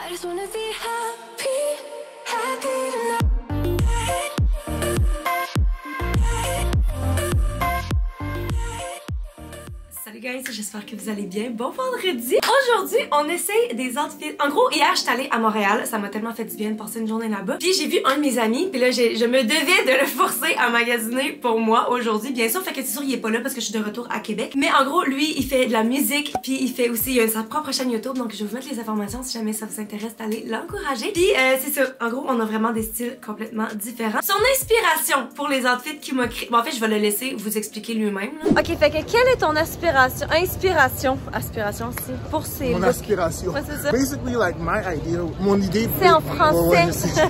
I just wanna be happy, happy tonight. Salut guys, j'espère que vous allez bien. Bon vendredi! Aujourd'hui, on essaye des outfits. En gros, hier, j'étais allée à Montréal. Ça m'a tellement fait du bien de passer une journée là-bas. Puis j'ai vu un de mes amis. Puis là, je me devais de le forcer à magasiner pour moi aujourd'hui. Bien sûr, fait que c'est sûr, il est pas là parce que je suis de retour à Québec. Mais en gros, lui, il fait de la musique. Puis il fait aussi sa propre chaîne YouTube. Donc, je vais vous mettre les informations si jamais ça vous intéresse d'aller l'encourager. Puis c'est ça. En gros, on a vraiment des styles complètement différents. Son inspiration pour les outfits qu'il m'a créé. Bon, en fait, je vais le laisser vous expliquer lui-même. Ok, fait que quelle est ton aspiration aussi pour ces Mon looks? aspiration. Ouais, c'est ça. Basically, like my idea, mon idée. C'est en français. Ouais, je sais.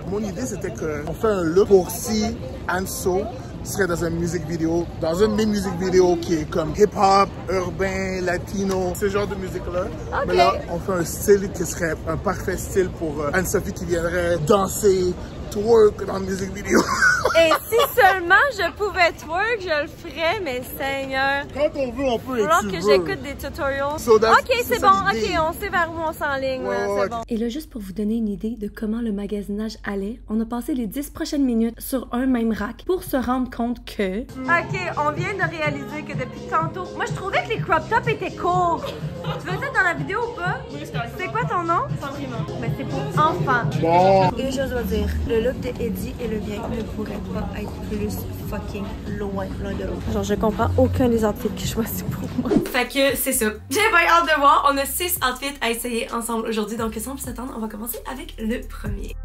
Mon idée, c'était qu'on fait un look pour si Anso serait dans une musique vidéo, dans une de mes musiques vidéo qui est comme hip-hop, urbain, latino, ce genre de musique-là. Okay. Mais là, on fait un style qui serait un parfait style pour Anne-Sophie qui viendrait danser, twerk dans la musique vidéo. Et si seulement je pouvais twerk, je le ferais, mais Seigneur. Quand on veut, on peut. Alors que j'écoute des tutorials. So ok, c'est bon, ok, on sait vers où on s'enligne, Ouais, c'est bon. Et là, juste pour vous donner une idée de comment le magasinage allait, on a passé les 10 prochaines minutes sur un même rack pour se rendre compte que... Ok, on vient de réaliser que depuis tantôt, moi je trouvais que les crop tops étaient courts. Tu veux ça dans la vidéo ou pas? Oui, c'est quoi ton nom? Sandrine. Mais c'est pour enfants. Bon. Et je dois dire, le look de Eddie et le mien ne pourrait pas être plus fucking loin l'un de l'autre. Genre, je comprends aucun des outfits qu'il choisit pour moi. Fait que c'est ça. J'ai bien hâte de voir. On a 6 outfits à essayer ensemble aujourd'hui. Donc sans plus attendre, on va commencer avec le premier.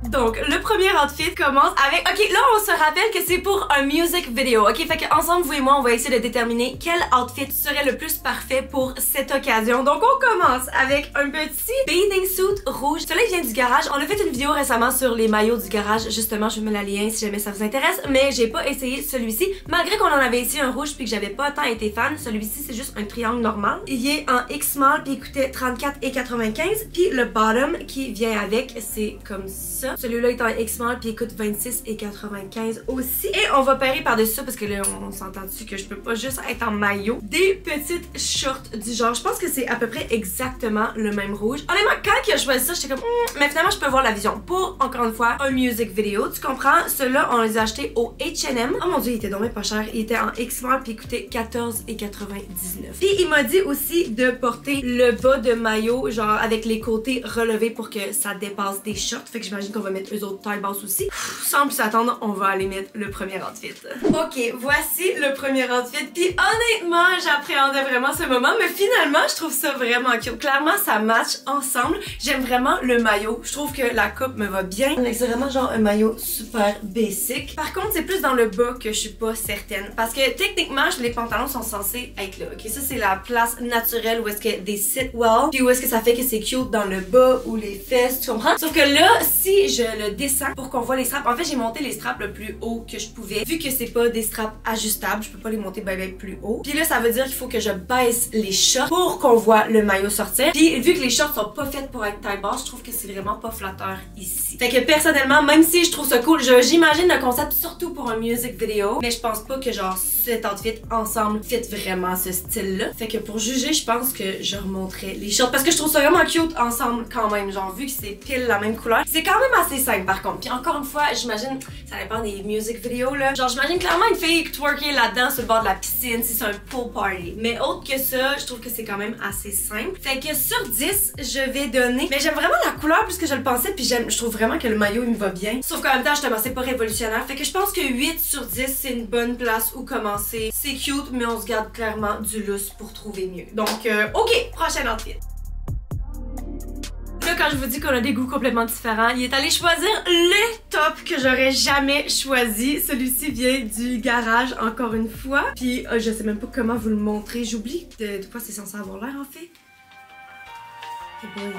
Donc, le premier outfit commence avec... Ok, là, on se rappelle que c'est pour un music video. Ok, fait que ensemble, vous et moi, on va essayer de déterminer quel outfit serait le plus parfait pour cette occasion. Donc, on commence avec un petit bathing suit rouge. Celui-là, il vient du garage. On a fait une vidéo récemment sur les maillots du garage. Justement, je vous mets la lien si jamais ça vous intéresse. Mais j'ai pas essayé celui-ci. Malgré qu'on en avait essayé un rouge puis que j'avais pas tant été fan, celui-ci, c'est juste un triangle normal. Il est en X-Small puis il coûtait 34,95. Puis le bottom qui vient avec, c'est comme ça. Celui-là est en X-Small puis il coûte 26,95 aussi. Et on va pairer par-dessus ça parce que là, on s'entend dessus que je peux pas juste être en maillot. Des petites shorts du genre. Je pense que c'est à peu près exactement le même rouge. Honnêtement, quand il a choisi ça, j'étais comme mais finalement, je peux voir la vision. Pour, encore une fois, un music video. Tu comprends? Ceux-là, on les a achetés au H&M. Oh mon dieu, il était donc pas cher. Il était en X-Small puis il coûtait 14,99. Puis il m'a dit aussi de porter le bas de maillot, genre avec les côtés relevés pour que ça dépasse des shorts. Fait que j'imagine qu'on va mettre eux autres taille basse aussi. Sans plus attendre, on va aller mettre le premier outfit. Ok, voici le premier outfit. Puis honnêtement, j'appréhendais vraiment ce moment, mais finalement, je trouve ça vraiment cute. Clairement, ça match ensemble. J'aime vraiment le maillot. Je trouve que la coupe me va bien. C'est vraiment genre un maillot super basic. Par contre, c'est plus dans le bas que je suis pas certaine. Parce que techniquement, les pantalons sont censés être là. Ok, ça c'est la place naturelle où est-ce que des sit well. Puis où est-ce que ça fait que c'est cute dans le bas ou les fesses, tu comprends? Sauf que là, si je le descends pour qu'on voit les straps. En fait, j'ai monté les straps le plus haut que je pouvais. Vu que c'est pas des straps ajustables, je peux pas les monter ben plus haut. Puis là, ça veut dire qu'il faut que je baisse les shorts pour qu'on voit le maillot sortir. Puis vu que les shorts sont pas faites pour être taille basse, je trouve que c'est vraiment pas flatteur ici. Fait que personnellement, même si je trouve ça cool, j'imagine le concept surtout pour un music video, mais je pense pas que genre cet outfit ensemble fit vraiment ce style-là. Fait que pour juger, je pense que je remonterais les shorts parce que je trouve ça vraiment cute ensemble quand même. Genre vu que c'est pile la même couleur, c'est quand même assez simple par contre. Puis encore une fois, j'imagine, ça dépend des music vidéos là. Genre j'imagine clairement une fille twerker là-dedans sur le bord de la piscine si c'est un pool party. Mais autre que ça, je trouve que c'est quand même assez simple. Fait que sur 10, je vais donner... Mais j'aime vraiment la couleur plus que je le pensais. Puis je trouve vraiment que le maillot, il me va bien. Sauf qu'en même temps, justement, c'est pas révolutionnaire. Fait que je pense que 8 sur 10, c'est une bonne place où commencer. C'est cute, mais on se garde clairement du lousse pour trouver mieux. Donc, ok, prochain outfit. Là, quand je vous dis qu'on a des goûts complètement différents, il est allé choisir le top que j'aurais jamais choisi. Celui-ci vient du garage, encore une fois. Puis, je sais même pas comment vous le montrer. J'oublie de quoi c'est censé avoir l'air, en fait. C'est bon.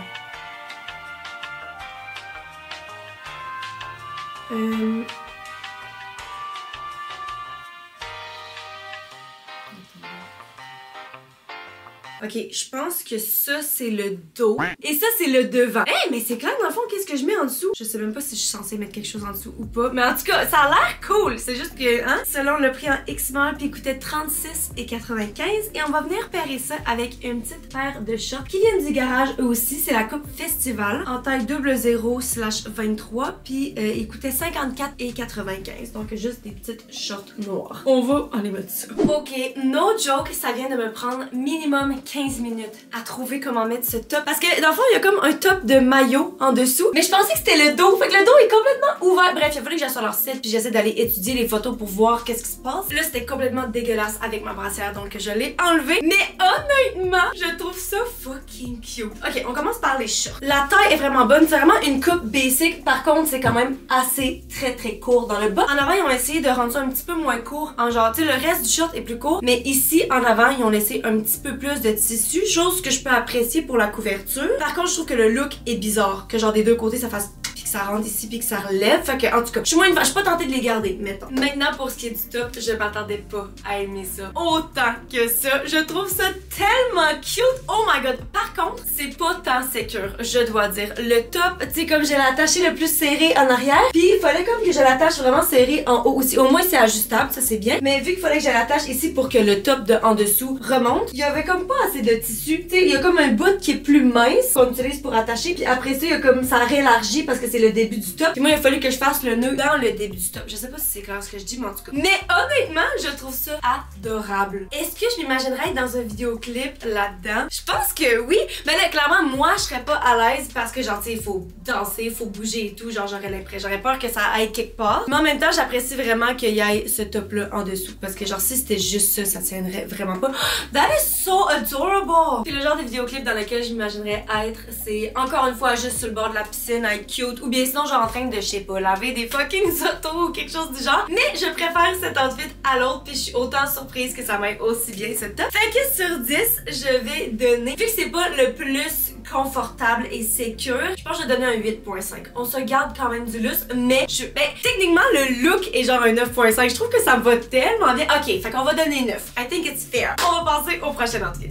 Ok, je pense que ça, c'est le dos. Et ça, c'est le devant. Hey, mais c'est clair, dans le fond, qu'est-ce que je mets en dessous? Je sais même pas si je suis censée mettre quelque chose en dessous ou pas. Mais en tout cas, ça a l'air cool. C'est juste que, hein, selon le prix en XML, puis il coûtait 36,95. Et on va venir pairer ça avec une petite paire de shorts qui viennent du garage eux aussi. C'est la coupe Festival en taille 00/23. Puis il coûtait 54,95. Donc juste des petites shorts noires. On va aller mettre ça. Ok, no joke, ça vient de me prendre minimum 15 minutes à trouver comment mettre ce top. Parce que dans le fond, il y a comme un top de maillot en dessous. Mais je pensais que c'était le dos. Fait que le dos est complètement ouvert. Bref, il a fallu que j'aille sur leur site puis j'essaie d'aller étudier les photos pour voir qu'est-ce qui se passe. Là, c'était complètement dégueulasse avec ma brassière, donc je l'ai enlevé. Mais honnêtement, je trouve ça fucking cute. Ok, on commence par les shorts. La taille est vraiment bonne. C'est vraiment une coupe basic. Par contre, c'est quand même assez très court dans le bas. En avant, ils ont essayé de rendre ça un petit peu moins court. En genre, tu sais, le reste du short est plus court. Mais ici, en avant, ils ont laissé un petit peu plus de tissu. Chose que je peux apprécier pour la couverture. Par contre, je trouve que le look est bizarre. Que genre des deux côtés, ça fasse puis que ça rentre ici puis que ça relève. Fait que, en tout cas, je suis pas tentée de les garder, mettons. Maintenant, pour ce qui est du top, je m'attendais pas à aimer ça autant que ça. Je trouve ça tellement cute. Oh my god. Par contre, c'est pas tant sécure, je dois dire. Le top, tu sais, comme je l'ai attaché le plus serré en arrière, puis il fallait comme que je l'attache vraiment serré en haut aussi. Au moins, c'est ajustable, ça c'est bien. Mais vu qu'il fallait que je l'attache ici pour que le top de en dessous remonte, il y avait comme pas assez de tissu. Tu sais, il y a comme un bout qui est plus mince qu'on utilise pour attacher, puis après ça, il y a comme ça rélargit parce que c'est le début du top. Puis moi, il a fallu que je fasse le nœud dans le début du top. Je sais pas si c'est clair ce que je dis, mais en tout cas. Mais honnêtement, je trouve ça adorable. Est-ce que je m'imaginerais être dans un vidéoclip là-dedans? Je pense que oui. Mais là, clairement, moi, je serais pas à l'aise parce que genre, tu sais, il faut danser, il faut bouger et tout. Genre, j'aurais peur que ça aille quelque part. Mais en même temps, j'apprécie vraiment qu'il y ait ce top-là en dessous. Parce que genre, si c'était juste ça, ça tiendrait vraiment pas. That is so adorable! C'est le genre de vidéoclip dans lequel je m'imaginerais être. C'est encore une fois juste sur le bord de la piscine, être cute. Ou bien sinon, genre en train de, je sais pas, laver des fucking autos ou quelque chose du genre. Mais je préfère cet outfit à l'autre. Puis je suis autant surprise que ça m'aille aussi bien ce top. Fait que sur 10, je vais donner, vu que c'est pas le plus confortable et sécure, je pense que je vais donner un 8.5. On se garde quand même du lustre, mais techniquement, le look est genre un 9.5. Je trouve que ça me va tellement bien. Ok, fait qu'on va donner 9. I think it's fair. On va passer au prochain outfit.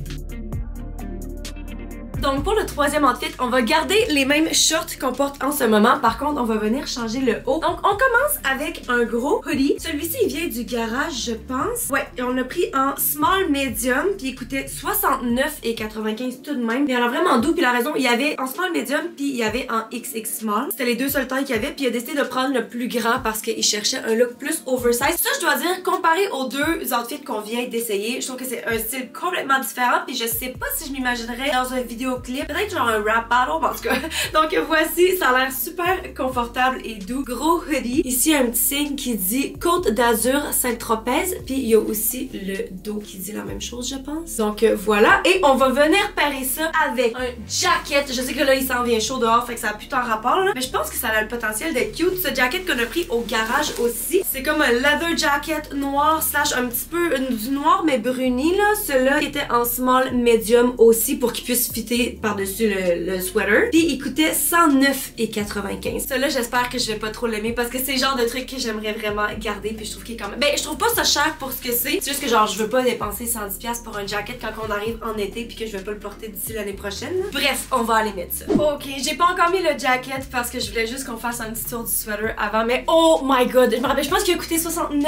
Donc pour le troisième outfit, on va garder les mêmes shorts qu'on porte en ce moment. Par contre, on va venir changer le haut. Donc on commence avec un gros hoodie. Celui-ci, il vient du garage, je pense. Ouais, et on l'a pris en small medium. Puis il coûtait 69,95 tout de même. Il y en a vraiment doux. Puis la raison, il y avait en small medium, puis il y avait en XX small. C'était les deux seules tailles qu'il y avait. Puis il a décidé de prendre le plus grand parce qu'il cherchait un look plus oversize. Ça, je dois dire, comparé aux deux outfits qu'on vient d'essayer, je trouve que c'est un style complètement différent. Puis je sais pas si je m'imaginerais dans une vidéo clip, peut-être genre un rap battle, en tout cas. Donc voici, ça a l'air super confortable et doux. Gros hoodie. Ici, un petit signe qui dit Côte d'Azur Saint-Tropez. Puis il y a aussi le dos qui dit la même chose, je pense. Donc voilà. Et on va venir pairer ça avec un jacket. Je sais que là, il s'en vient chaud dehors, fait que ça a plus tant rapport, là. Mais je pense que ça a le potentiel d'être cute. Ce jacket qu'on a pris au garage aussi, c'est comme un leather jacket noir slash un petit peu du noir mais bruni, là. Celui-là était en small medium aussi pour qu'il puisse fitter par-dessus le sweater. Puis il coûtait 109,95. Celui-là, j'espère que je vais pas trop l'aimer parce que c'est le genre de truc que j'aimerais vraiment garder. Puis je trouve qu'il est quand même... Ben, je trouve pas ça cher pour ce que c'est. C'est juste que genre, je veux pas dépenser 110$ pour un jacket quand on arrive en été puis que je vais pas le porter d'ici l'année prochaine. Bref, on va aller mettre ça. Ok, j'ai pas encore mis le jacket parce que je voulais juste qu'on fasse un petit tour du sweater avant. Mais oh my god, je me rappelle, je pense qu'il a coûté 69$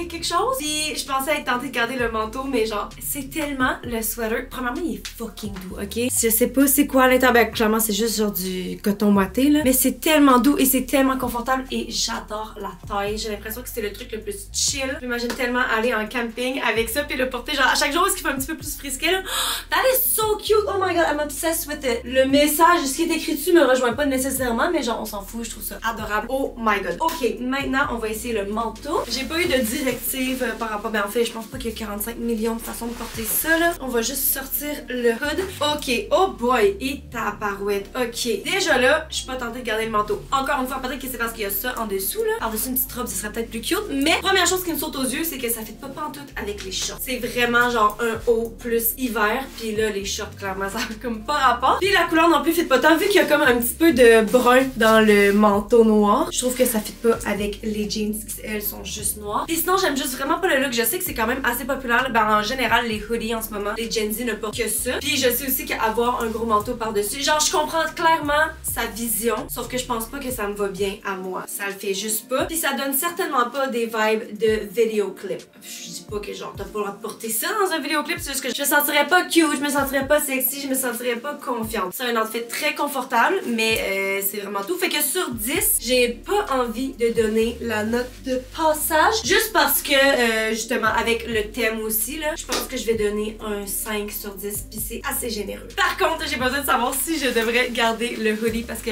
et quelque chose. Puis je pensais être tentée de garder le manteau, mais genre, c'est tellement le sweater. Premièrement, il est fucking doux, ok? Je sais pas c'est quoi à l'intérieur, ben clairement c'est juste genre du coton moité là. Mais c'est tellement doux et c'est tellement confortable et j'adore la taille. J'ai l'impression que c'est le truc le plus chill. J'imagine tellement aller en camping avec ça puis le porter genre à chaque jour, ce qui fait un petit peu plus frisqué là. That is so cute! Oh my god, I'm obsessed with it. Le message, ce qui est écrit dessus me rejoint pas nécessairement, mais genre on s'en fout, je trouve ça adorable. Oh my god. Ok, maintenant on va essayer le manteau. J'ai pas eu de directive par rapport, ben en fait je pense pas qu'il y a 45 millions de façons de porter ça là. On va juste sortir le hood. Ok, oh boy, et tabarouette. Ok, déjà là, je suis pas tentée de garder le manteau. Encore une fois, peut-être que c'est parce qu'il y a ça en dessous là. Par-dessus une petite robe, ce serait peut-être plus cute. Mais première chose qui me saute aux yeux, c'est que ça fait pas pantoute avec les shorts. C'est vraiment genre un haut plus hiver. Puis là, les shorts, clairement, ça a comme pas rapport. Puis la couleur non plus fit pas tant, vu qu'il y a comme un petit peu de brun dans le manteau noir. Je trouve que ça fit pas avec les jeans qui, elles, sont juste noires. Et sinon, j'aime juste vraiment pas le look. Je sais que c'est quand même assez populaire. Ben, en général, les hoodies en ce moment, les Gen Z ne portent que ça. Puis je sais aussi qu'avoir un gros manteau par-dessus, genre, je comprends clairement sa vision, sauf que je pense pas que ça me va bien à moi. Ça le fait juste pas. Puis ça donne certainement pas des vibes de vidéoclip. Je dis pas que genre, t'as pas le droit de porter ça dans un vidéoclip, c'est juste que je me sentirais pas cute, je me sentirais pas sexy, je me sentirais pas confiante. C'est un outfit très confortable, mais c'est vraiment tout. Fait que sur 10, j'ai pas envie de donner la note de passage, juste parce que, justement, avec le thème aussi, là, je pense que je vais donner un 5 sur 10, puis c'est assez généreux. Par contre, j'ai besoin de savoir si je devrais garder le hoodie, parce que,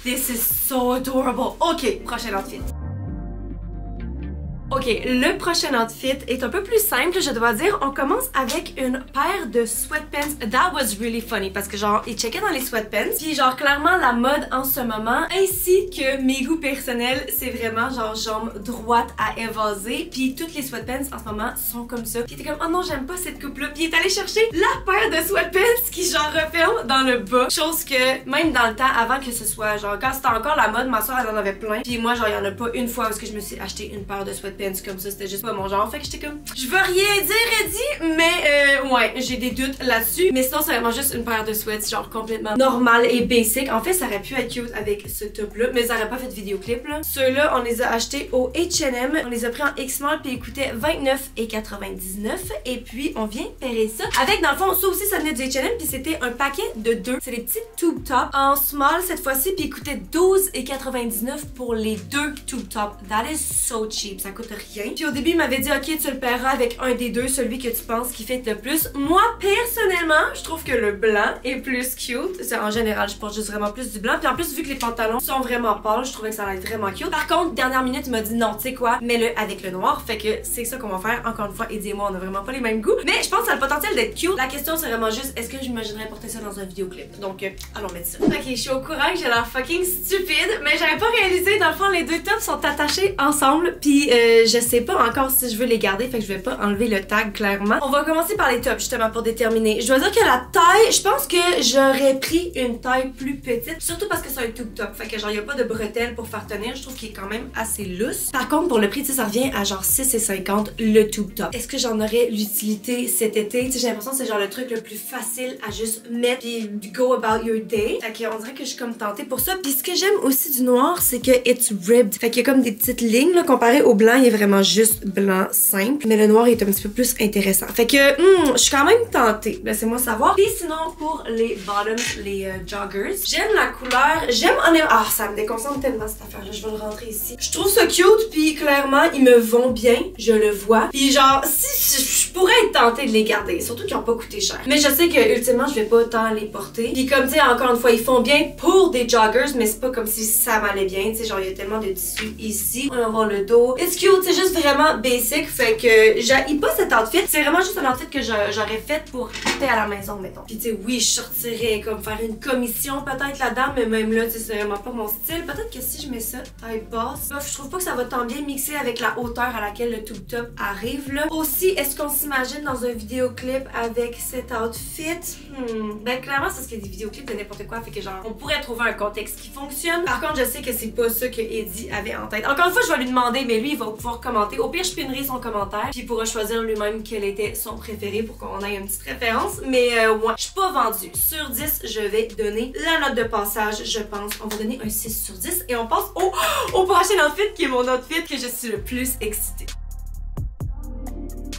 this is so adorable. Ok, prochain outfit. Ok, le prochain outfit est un peu plus simple, je dois dire. On commence avec une paire de sweatpants. That was really funny parce que genre, ils checkaient dans les sweatpants. Puis genre, clairement, la mode en ce moment, ainsi que mes goûts personnels, c'est vraiment genre jambe droite à évaser. Puis toutes les sweatpants en ce moment sont comme ça. Puis t'es comme, oh non, j'aime pas cette coupe-là. Puis il est allé chercher la paire de sweatpants qui genre referme dans le bas. Chose que, même dans le temps, avant que ce soit genre, quand c'était encore la mode, ma soeur elle en avait plein. Puis moi, genre, il y en a pas une fois où je me suis acheté une paire de sweatpants comme ça, c'était juste pas mon genre. Fait que j'étais comme, je veux rien dire, Eddie, mais ouais, j'ai des doutes là-dessus. Mais sinon, c'est vraiment juste une paire de sweats, genre complètement normale et basic. En fait, ça aurait pu être cute avec ce top-là, mais ça aurait pas fait de vidéoclip, là. Ceux-là, on les a achetés au H&M. On les a pris en X-Small, puis ils coûtaient 29,99. Et puis, on vient pairer ça avec, dans le fond, ça aussi, ça venait du H&M, puis c'était un paquet de 2. C'est des petits tube tops en small cette fois-ci, puis ils coûtaient 12,99 pour les 2 tube tops. That is so cheap. Ça coûte rien. Puis au début, il m'avait dit, ok, tu le paieras avec un des deux, celui que tu penses qui fait le plus. Moi, personnellement, je trouve que le blanc est plus cute. En général, je porte juste vraiment plus du blanc. Puis en plus, vu que les pantalons sont vraiment pâles, je trouvais que ça allait être vraiment cute. Par contre, dernière minute, il m'a dit, non, tu sais quoi, mets-le avec le noir. Fait que c'est ça qu'on va faire. Encore une fois, Eddie et moi, on a vraiment pas les mêmes goûts. Mais je pense que ça a le potentiel d'être cute. La question, c'est vraiment juste, est-ce que j'imaginerais porter ça dans un vidéoclip? Donc, allons mettre ça. Ok, je suis au courant que j'ai l'air fucking stupide, mais j'avais pas réalisé, dans le fond, les deux tops sont attachés ensemble. Puis, je sais pas encore si je veux les garder, fait que je vais pas enlever le tag clairement. On va commencer par les tops justement pour déterminer. Je dois dire que la taille, je pense que j'aurais pris une taille plus petite, surtout parce que c'est un tube top, fait que genre il y a pas de bretelles pour faire tenir, je trouve qu'il est quand même assez lousse. Par contre pour le prix, tu sais, ça revient à genre 6,50 le tube top. Est-ce que j'en aurais l'utilité cet été? Tu sais, j'ai l'impression que c'est genre le truc le plus facile à juste mettre puis go about your day. Fait que on dirait que je suis comme tentée pour ça. Puis ce que j'aime aussi du noir, c'est que it's ribbed. Fait qu'il y a comme des petites lignes là, comparé au blanc, il est vraiment juste blanc simple, mais le noir est un petit peu plus intéressant. Fait que je suis quand même tentée. Laissez-moi savoir. Puis sinon pour les bottoms, les joggers, j'aime la couleur, j'aime honnêtement. Ah, ça me déconcentre tellement cette affaire là, je vais le rentrer ici. Je trouve ça cute, puis clairement ils me vont bien, je le vois. Puis genre si je pourrais être tentée de les garder, surtout qu'ils ont pas coûté cher. Mais je sais que ultimement je vais pas tant les porter. Puis comme tu sais, encore une fois, ils font bien pour des joggers, mais c'est pas comme si ça m'allait bien. Tu sais, genre il y a tellement de tissu ici. On va voir le dos. It's cute, c'est juste vraiment basic, fait que j'haïs pas cet outfit. C'est vraiment juste un outfit que j'aurais fait pour porter à la maison, mettons. Puis tu sais, oui, je sortirais comme faire une commission peut-être là-dedans, mais même là, tu sais, c'est vraiment pas mon style. Peut-être que si je mets ça taille basse, je trouve pas que ça va tant bien mixer avec la hauteur à laquelle le tube top arrive là. Aussi, est-ce qu'on s'imagine dans un vidéoclip avec cet outfit? Ben clairement, c'est ce qu'il y a des vidéoclips de n'importe quoi, fait que genre, on pourrait trouver un contexte qui fonctionne. Par contre, je sais que c'est pas ça que Eddie avait en tête. Encore une fois, je vais lui demander, mais lui, il va pouvoir commenter. Au pire, je pinerai son commentaire, puis il pourra choisir lui-même quel était son préféré pour qu'on ait une petite référence. Mais ouais, je suis pas vendue. Sur 10, je vais donner la note de passage, je pense. On va donner un 6 sur 10 et on passe au prochain outfit qui est mon outfit que je suis le plus excitée.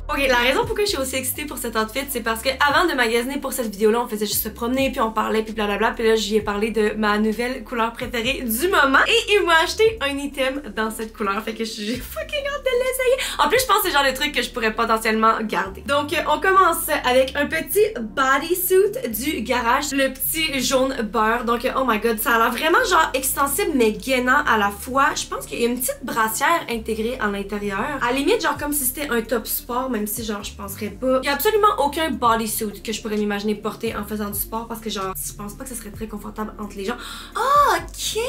Ok, la raison pourquoi je suis aussi excitée pour cet outfit, c'est parce que avant de magasiner pour cette vidéo-là, on faisait juste se promener, puis on parlait, puis blablabla, puis là, j'y ai parlé de ma nouvelle couleur préférée du moment, et il m'a acheté un item dans cette couleur, fait que j'ai fucking hâte de l'essayer. En plus, je pense que c'est le genre de truc que je pourrais potentiellement garder. Donc, on commence avec un petit bodysuit du garage, le petit jaune beurre. Donc, oh my god, ça a l'air vraiment genre extensible, mais gainant à la fois. Je pense qu'il y a une petite brassière intégrée à l'intérieur. À la limite, genre comme si c'était un top sport, même même si genre je penserais pas. Il y a absolument aucun bodysuit que je pourrais m'imaginer porter en faisant du sport parce que genre je pense pas que ce serait très confortable entre les jambes. Ah, ok,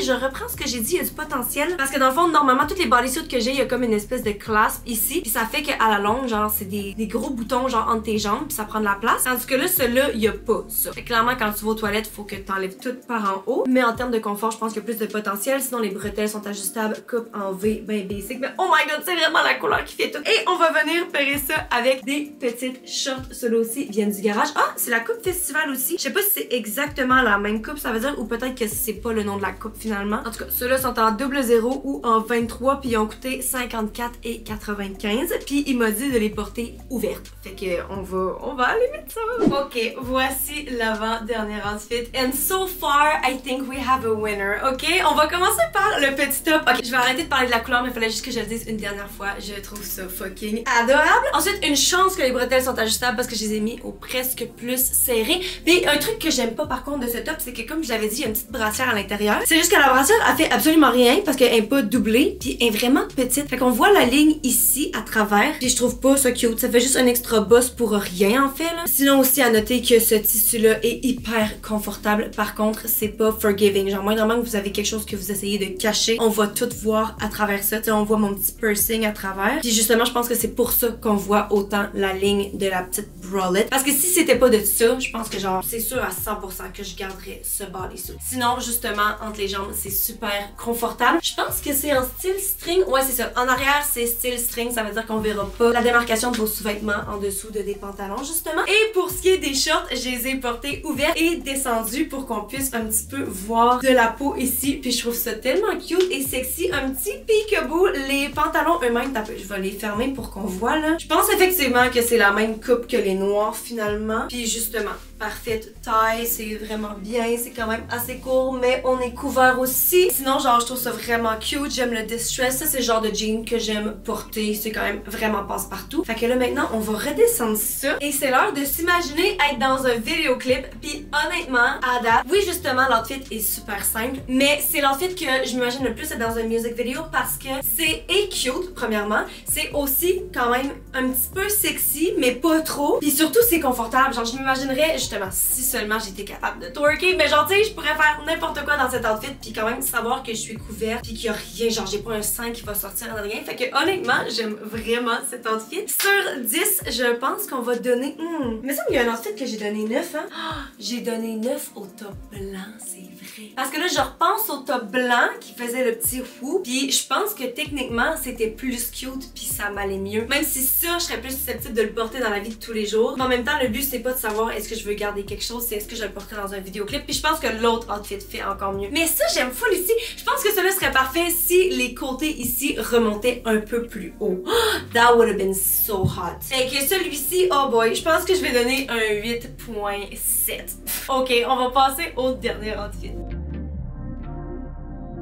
je reprends ce que j'ai dit, il y a du potentiel parce que dans le fond normalement toutes les bodysuits que j'ai il y a comme une espèce de clasp ici puis ça fait qu'à la longue genre c'est des gros boutons genre entre tes jambes puis ça prend de la place, tandis que là celui-là il y a pas ça. Fait que clairement quand tu vas aux toilettes faut que t'enlèves tout par en haut, mais en termes de confort je pense qu'il y a plus de potentiel, sinon les bretelles sont ajustables, coupe en V ben basic, mais oh my god c'est vraiment la couleur qui fait tout. Et on va venir pairer ça avec des petites shorts, ceux-là aussi viennent du garage. Ah, c'est la coupe festival aussi, je sais pas si c'est exactement la même coupe ça veut dire ou peut-être que c'est pas le nom de la coupe finalement. En tout cas ceux-là sont en 00 ou en 23 puis ils ont coûté 54,95 puis il m'a dit de les porter ouvertes. Fait que on va aller mettre ça. Ok, voici l'avant-dernier outfit and so far I think we have a winner. Ok, on va commencer par le petit top. Ok, je vais arrêter de parler de la couleur mais il fallait juste que je le dise une dernière fois. Je trouve ça fucking adorable. Ensuite, une chance que les bretelles sont ajustables parce que je les ai mis au presque plus serré. Puis un truc que j'aime pas par contre de ce top, c'est que comme je l'avais dit, il y a une petite brassière à l'intérieur. C'est juste que la brassière elle fait absolument rien parce qu'elle est pas doublée puis elle est vraiment petite. Fait qu'on voit la ligne ici à travers. Puis je trouve pas ça cute. Ça fait juste un extra boss pour rien en fait là. Sinon aussi à noter que ce tissu-là est hyper confortable. Par contre, c'est pas forgiving. Genre moindrement que vous avez quelque chose que vous essayez de cacher, on va tout voir à travers ça. T'sais, on voit mon petit piercing à travers. Puis justement, je pense que c'est pour ça qu'on voit autant la ligne de la petite bralette. Parce que si c'était pas de ça, je pense que genre c'est sûr à 100% que je garderais ce bodysuit. Sinon, justement, entre les jambes, c'est super confortable. Je pense que c'est en style string. Ouais, c'est ça. En arrière, c'est style string. Ça veut dire qu'on verra pas la démarcation de vos sous-vêtements en dessous de des pantalons, justement. Et pour ce qui est des shorts, je les ai portés ouverts et descendus pour qu'on puisse un petit peu voir de la peau ici. Puis je trouve ça tellement cute et sexy. Un petit peekaboo. Les pantalons eux-mêmes, je vais les fermer pour qu'on voit là. Je pense effectivement que c'est la même coupe que les noirs finalement. Puis justement, parfaite taille, c'est vraiment bien. C'est quand même assez court, mais on est couvert aussi. Sinon, genre, je trouve ça vraiment cute. J'aime le distress. Ça, c'est le genre de jean que j'aime porter. C'est quand même vraiment passe-partout. Fait que là, maintenant, on va redescendre ça. Et c'est l'heure de s'imaginer être dans un vidéoclip. Puis honnêtement, à date, oui, justement, l'outfit est super simple. Mais c'est l'outfit que je m'imagine le plus être dans un music video parce que c'est cute, premièrement. C'est aussi quand même un petit peu sexy, mais pas trop. Puis surtout, c'est confortable. Genre, je m'imaginerais justement si seulement j'étais capable de twerker. Mais genre, tu sais, je pourrais faire n'importe quoi dans cet outfit. Puis quand même savoir que je suis couverte. Puis qu'il y a rien. Genre, j'ai pas un sein qui va sortir de rien. Fait que honnêtement, j'aime vraiment cet outfit. Sur 10, je pense qu'on va donner. Mais ça, il y a un outfit que j'ai donné 9, hein. Oh, j'ai donné 9 au top blanc, c'est vrai. Parce que là, je repense au top blanc qui faisait le petit whoop. Puis je pense que techniquement, c'était plus cute. Puis ça m'allait mieux. Même si ça, je serais plus susceptible de le porter dans la vie de tous les jours. Mais en même temps, le but, c'est pas de savoir est-ce que je veux garder quelque chose, c'est est-ce que je le porterai dans un vidéoclip. Puis je pense que l'autre outfit fait encore mieux. Mais ça, j'aime full ici. Je pense que cela serait parfait si les côtés ici remontaient un peu plus haut. Oh, that would have been so hot. Fait que celui-ci, oh boy, je pense que je vais donner un 8.7. Ok, on va passer au dernier outfit.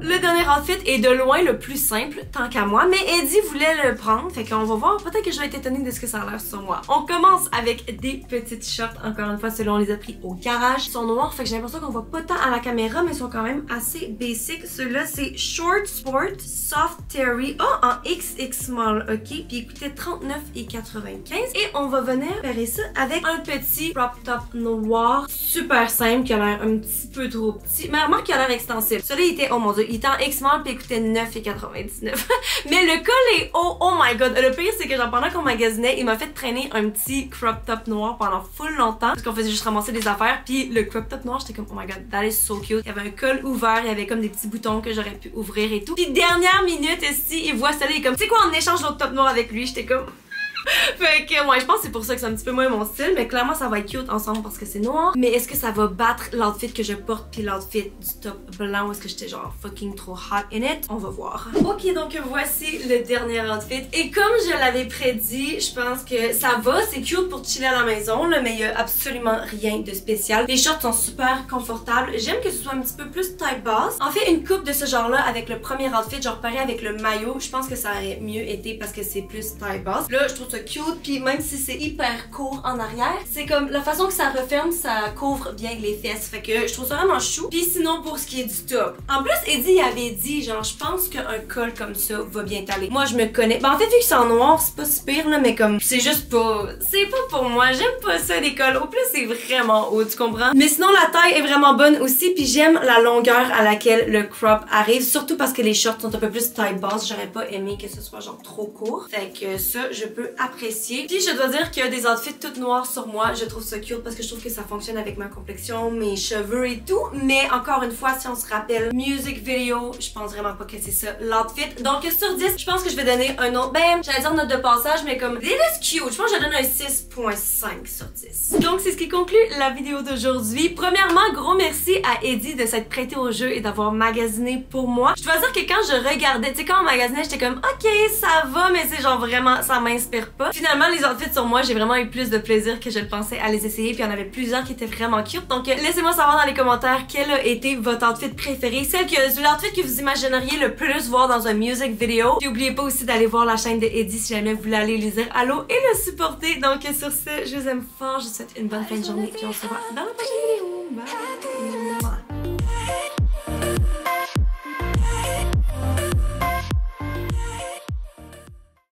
Le dernier outfit est de loin le plus simple, tant qu'à moi, mais Eddie voulait le prendre, fait qu'on va voir, peut-être que je vais être étonnée de ce que ça a l'air sur moi. On commence avec des petites shorts, encore une fois, ceux-là on les a pris au garage. Ils sont noirs, fait que j'ai l'impression qu'on voit pas tant à la caméra, mais ils sont quand même assez basic. Ceux-là, c'est Short Sport Soft Terry, en XX small, ok, puis il coûtait 39,95. Et on va venir faire ça avec un petit crop top noir, super simple, qui a l'air un petit peu trop petit, mais remarque qu'il a l'air extensible. Celui-là, il était, oh mon dieu, il était en X-Mall puis il coûtait 9,99. Mais le col est haut, oh my god. Le pire, c'est que genre pendant qu'on magasinait, il m'a fait traîner un petit crop top noir pendant full longtemps. Parce qu'on faisait juste ramasser des affaires. Puis le crop top noir, j'étais comme, oh my god, that is so cute. Il y avait un col ouvert, il y avait comme des petits boutons que j'aurais pu ouvrir et tout. Puis dernière minute, ici, il voit ça là, il est comme, tu sais quoi, on échange l'autre top noir avec lui. J'étais comme... Fait que ouais, je pense que c'est pour ça que c'est un petit peu moins mon style, mais clairement ça va être cute ensemble parce que c'est noir. Mais est-ce que ça va battre l'outfit que je porte puis l'outfit du top blanc ou est-ce que j'étais genre fucking trop hot in it? On va voir. Ok, donc voici le dernier outfit. Et comme je l'avais prédit, je pense que ça va, c'est cute pour chiller à la maison là, mais il y a absolument rien de spécial. Les shorts sont super confortables. J'aime que ce soit un petit peu plus taille basse. En fait, une coupe de ce genre-là avec le premier outfit, genre pareil avec le maillot, je pense que ça aurait mieux été parce que c'est plus taille basse. Là, je trouve ça ça cute. Puis même si c'est hyper court en arrière, c'est comme la façon que ça referme, ça couvre bien les fesses. Fait que je trouve ça vraiment chou. Puis sinon, pour ce qui est du top. En plus, Eddie avait dit, genre, je pense qu'un col comme ça va bien t'aller. Moi, je me connais. Ben, en fait, vu que c'est en noir, c'est pas si pire, là, mais comme, c'est juste pas. C'est pas pour moi. J'aime pas ça, les cols. Au plus, c'est vraiment haut, tu comprends? Mais sinon, la taille est vraiment bonne aussi. Puis j'aime la longueur à laquelle le crop arrive. Surtout parce que les shorts sont un peu plus taille basse. J'aurais pas aimé que ce soit genre trop court. Fait que ça, je peux apprécier. Puis je dois dire que des outfits toutes noirs sur moi, je trouve ça cute parce que je trouve que ça fonctionne avec ma complexion, mes cheveux et tout. Mais encore une fois, si on se rappelle music video, je pense vraiment pas que c'est ça l'outfit. Donc sur 10, je pense que je vais donner un autre, ben j'allais dire note de passage, mais comme it is cute, je pense que je donne un 6.5 sur 10. Donc c'est ce qui conclut la vidéo d'aujourd'hui. Premièrement, gros merci à Eddie de s'être prêté au jeu et d'avoir magasiné pour moi. Je dois dire que quand je regardais, tu sais, quand on magasinait, j'étais comme ok, ça va, mais c'est genre vraiment, ça m'inspire pas. Finalement, les outfits sur moi, j'ai vraiment eu plus de plaisir que je le pensais à les essayer, puis il y en avait plusieurs qui étaient vraiment cute. Donc laissez-moi savoir dans les commentaires quel a été votre outfit préféré, l'outfit que vous imagineriez le plus voir dans un music video. Puis n'oubliez pas aussi d'aller voir la chaîne de Eddie si jamais vous voulez aller lui dire allô et le supporter. Donc sur ce, je vous aime fort, je vous souhaite une bonne fin de journée, puis on se voit dans la prochaine vidéo. Bye!